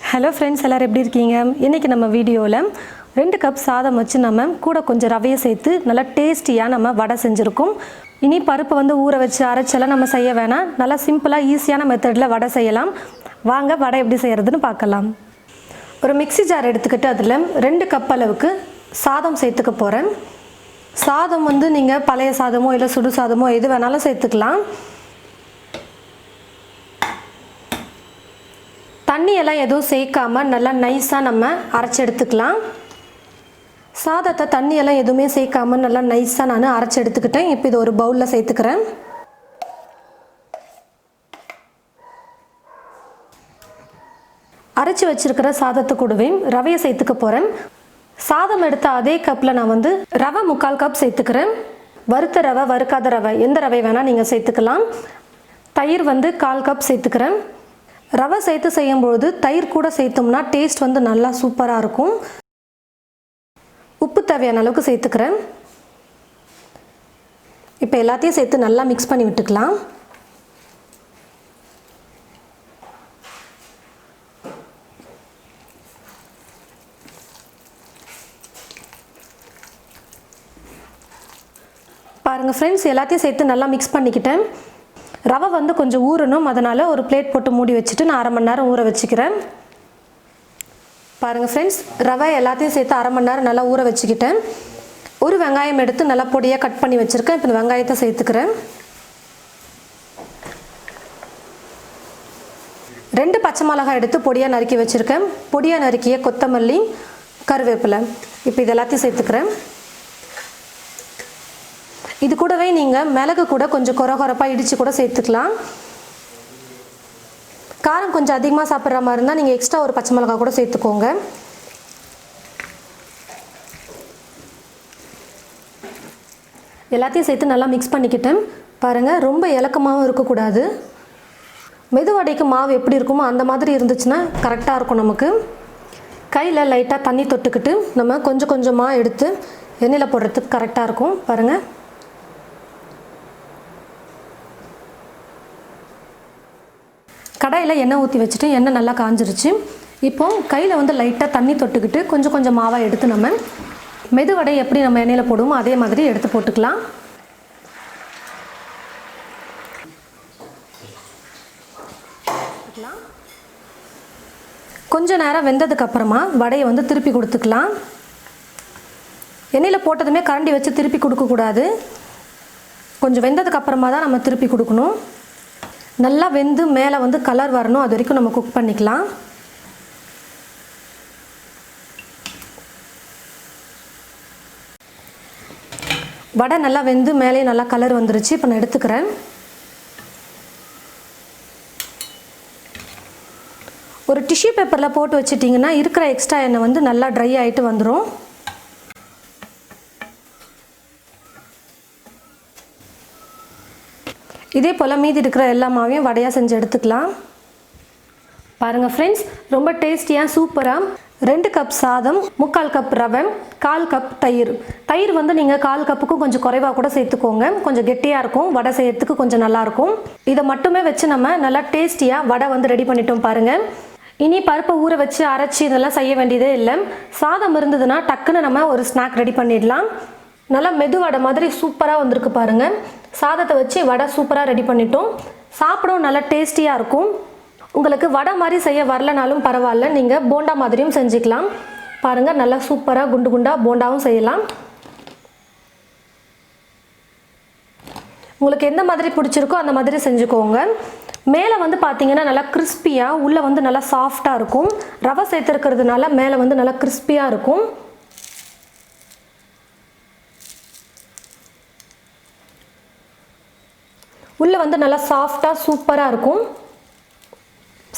Hello friends, எல்லோரும் எப்படி இருக்கீங்க? இன்றைக்கி நம்ம வீடியோவில் 2 கப் சாதம் வச்சு நம்ம கூட கொஞ்சம் ரவையை சேர்த்து நல்லா டேஸ்டியாக நம்ம வடை செஞ்சுருக்கோம். இனி பருப்பை ஊற வச்சு அரைச்செல்லாம் நம்ம செய்ய வேணாம். நல்லா சிம்பிளாக ஈஸியான மெத்தடில் வடை செய்யலாம். வாங்க வடை எப்படி செய்கிறதுன்னு பார்க்கலாம். ஒரு மிக்ஸி ஜார் எடுத்துக்கிட்டு அதில் 2 கப் அளவுக்கு சாதம் சேர்த்துக்க போகிறேன். சாதம் நீங்கள் பழைய சாதமோ இல்லை சுடு சாதமோ எது வேணாலும் சேர்த்துக்கலாம். தண்ணியெல்லாம் எதுவும் சேர்க்காமல் நல்லா நைஸாக நம்ம அரைச்சி எடுத்துக்கலாம். சாதத்தை தண்ணியெல்லாம் எதுவுமே சேர்க்காமல் நல்லா நைஸாக நான் அரைச்சி எடுத்துக்கிட்டேன். இப்போ இது ஒரு பவுலில் சேர்த்துக்கிறேன். அரைச்சி வச்சுருக்கிற சாதத்தை கூடவே ரவையை சேர்த்துக்க போகிறேன். சாதம் எடுத்த அதே கப்பில் நான் ரவை 3/4 கப் சேர்த்துக்கிறேன். வறுத்த ரவை, வறுக்காத ரவை, எந்த ரவை வேணால் நீங்கள் சேர்த்துக்கலாம். தயிர் 1/4 கப் சேர்த்துக்கிறேன். ரவை சேர்த்து செய்யும்பொழுது தயிர் கூட சேர்த்தோம்னா டேஸ்ட் நல்லா சூப்பராக இருக்கும். உப்பு தேவையான அளவுக்கு சேர்த்துக்கிறேன். இப்போ எல்லாத்தையும் சேர்த்து நல்லா மிக்ஸ் பண்ணி விட்டுக்கலாம். பாருங்கள் ஃப்ரெண்ட்ஸ், எல்லாத்தையும் சேர்த்து நல்லா மிக்ஸ் பண்ணிக்கிட்டேன். ரவை கொஞ்சம் ஊறணும், அதனால் ஒரு பிளேட் போட்டு மூடி வச்சுட்டு நான் 1/2 மணி நேரம் ஊற வச்சுக்கிறேன். பாருங்கள் ஃப்ரெண்ட்ஸ், ரவை எல்லாத்தையும் சேர்த்து 1/2 மணி நேரம் நல்லா ஊற வச்சுக்கிட்டேன். ஒரு வெங்காயம் எடுத்து நல்லா பொடியாக கட் பண்ணி வச்சுருக்கேன். இப்போ இந்த வெங்காயத்தை சேர்த்துக்கிறேன். 2 பச்சை மிளகாய் எடுத்து பொடியாக நறுக்கி வச்சுருக்கேன். பொடியாக நறுக்கிய கொத்தமல்லி, கருவேப்பிலை, இப்போ இது எல்லாத்தையும் சேர்த்துக்கிறேன். இது கூடவே நீங்கள் மிளகு கூட கொஞ்சம் கொரகொரப்பாக இடித்து கூட சேர்த்துக்கலாம். காரம் கொஞ்சம் அதிகமாக சாப்பிட்ற மாதிரி இருந்தால் நீங்கள் எக்ஸ்ட்ரா ஒரு பச்சை மிளகாய் கூட சேர்த்துக்கோங்க. எல்லாத்தையும் சேர்த்து நல்லா மிக்ஸ் பண்ணிக்கிட்டேன். பாருங்கள், ரொம்ப இலக்கமாகவும் இருக்கக்கூடாது. மெதுவடைக்கு மாவு எப்படி இருக்குமோ அந்த மாதிரி இருந்துச்சுன்னா கரெக்டாக இருக்கும். நமக்கு கையில் லைட்டாக தண்ணி தொட்டுக்கிட்டு நம்ம கொஞ்சம் கொஞ்சமாக எடுத்து எண்ணெயில் போடுறதுக்கு கரெக்டாக இருக்கும். பாருங்கள், கடாயில் எண்ணெய் ஊற்றி வச்சுட்டு எண்ணெய் நல்லா காஞ்சிருச்சு. இப்போது கையில் லைட்டாக தண்ணி தொட்டுக்கிட்டு கொஞ்சம் கொஞ்சம் மாவாக எடுத்து நம்ம மெதுவடை எப்படி நம்ம எண்ணெயில் போடுவோமோ அதே மாதிரி எடுத்து போட்டுக்கலாம். கொஞ்ச நேரம் வெந்ததுக்கப்புறமா வடையை திருப்பி கொடுத்துக்கலாம். எண்ணெயில் போட்டதுமே கரண்டி வச்சு திருப்பி கொடுக்கக்கூடாது. கொஞ்சம் வெந்ததுக்கப்புறமா தான் நம்ம திருப்பி கொடுக்கணும். நல்லா வெந்து மேலே கலர் வரணும், அது வரைக்கும் நம்ம குக் பண்ணிக்கலாம். வடை நல்லா வெந்து மேலே நல்லா கலர் வந்துருச்சு. இப்போ நான் எடுத்துக்கிறேன். ஒரு டிஷ்யூ பேப்பரில் போட்டு வச்சிட்டிங்கன்னா இருக்கிற எக்ஸ்ட்ரா எண்ணெய் நல்லா ட்ரை ஆகிட்டு வந்துடும். இதே போல் மீதி இருக்கிற எல்லா மாவையும் வடையாக செஞ்சு எடுத்துக்கலாம். பாருங்கள் ஃப்ரெண்ட்ஸ், ரொம்ப டேஸ்டியாக சூப்பராக 2 கப் சாதம், 3/4 கப் ரவை, 1/4 கப் தயிர். தயிர் நீங்கள் 1/4 கப்புக்கும் கொஞ்சம் குறைவாக கூட சேர்த்துக்கோங்க. கொஞ்சம் கெட்டியாக இருக்கும், வடை செய்யறதுக்கு கொஞ்சம் நல்லாயிருக்கும். இதை மட்டுமே வச்சு நம்ம நல்லா டேஸ்டியாக வடை ரெடி பண்ணிட்டோம். பாருங்கள், இனி பருப்பை ஊற வச்சு அரைச்சி இதெல்லாம் செய்ய வேண்டியதே இல்லை. சாதம் இருந்ததுன்னா டக்குன்னு நம்ம ஒரு ஸ்நாக் ரெடி பண்ணிடலாம். நல்லா மெது வடை மாதிரி சூப்பராக வந்திருக்கு. பாருங்கள், சாதத்தை வச்சு வடை சூப்பராக ரெடி பண்ணிட்டோம். சாப்பிடவும் நல்லா டேஸ்டியாக இருக்கும். உங்களுக்கு வடை மாதிரி செய்ய வரலனாலும் பரவாயில்ல, நீங்கள் போண்டா மாதிரியும் செஞ்சுக்கலாம். பாருங்கள், நல்லா சூப்பராக குண்டு குண்டாக போண்டாவும் செய்யலாம். உங்களுக்கு எந்த மாதிரி பிடிச்சிருக்கோ அந்த மாதிரி செஞ்சுக்கோங்க. மேலே பார்த்தீங்கன்னா நல்லா கிறிஸ்பியாக, உள்ளே நல்லா சாஃப்டாக இருக்கும். ரவை சேர்த்துருக்கிறதுனால மேலே நல்லா கிறிஸ்பியாக இருக்கும். உள்ளே நல்லா சாஃப்டாக சூப்பராக இருக்கும்.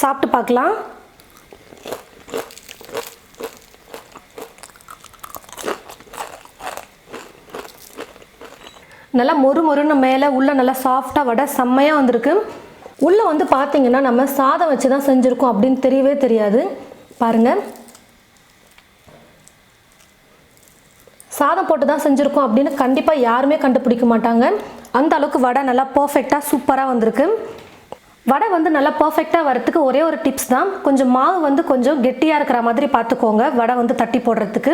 சாப்பிட்டு பார்க்கலாம். நல்லா மொறு மொறுன்னு மேலே உள்ளே நல்லா சாஃப்டாக வடை செம்மையாக வந்திருக்கு. உள்ளே பார்த்தீங்கன்னா நம்ம சாதம் வச்சு தான் செஞ்சுருக்கோம் அப்படின்னு தெரியவே தெரியாது. பாருங்கள், சாதம் போட்டு தான் செஞ்சுருக்கோம் அப்படின்னு கண்டிப்பாக யாருமே கண்டுபிடிக்க மாட்டாங்க. அந்த அளவுக்கு வடை நல்லா பர்ஃபெக்டாக சூப்பராக வந்திருக்கு. வடை வந்து நல்லா பர்ஃபெக்டாக வரத்துக்கு ஒரே ஒரு டிப்ஸ் தான், கொஞ்சம் மாவு வந்து கொஞ்சம் கெட்டியாக இருக்கிற மாதிரி பார்த்துக்கோங்க வடை வந்து தட்டி போடுறதுக்கு.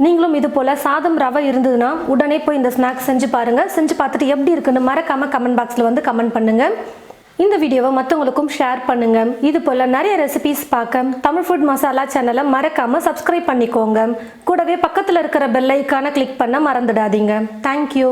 நீங்களும் இது போல் சாதம் ரவை இருந்ததுன்னா உடனே போய் இந்த ஸ்நாக்ஸ் செஞ்சு பாருங்கள். செஞ்சு பார்த்துட்டு எப்படி இருக்குன்னு மறக்காமல் கமெண்ட் பாக்ஸில் வந்து கமெண்ட் பண்ணுங்கள். இந்த வீடியோவை மற்றவங்களுக்கும் ஷேர் பண்ணுங்கள். இது போல் நிறைய ரெசிபீஸ் பார்க்க தமிழ் ஃபுட் மசாலா சேனலை மறக்காமல் சப்ஸ்கிரைப் பண்ணிக்கோங்க. கூடவே பக்கத்தில் இருக்கிற பெல் ஐக்கானை கிளிக் பண்ண மறந்துடாதீங்க. தேங்க்யூ.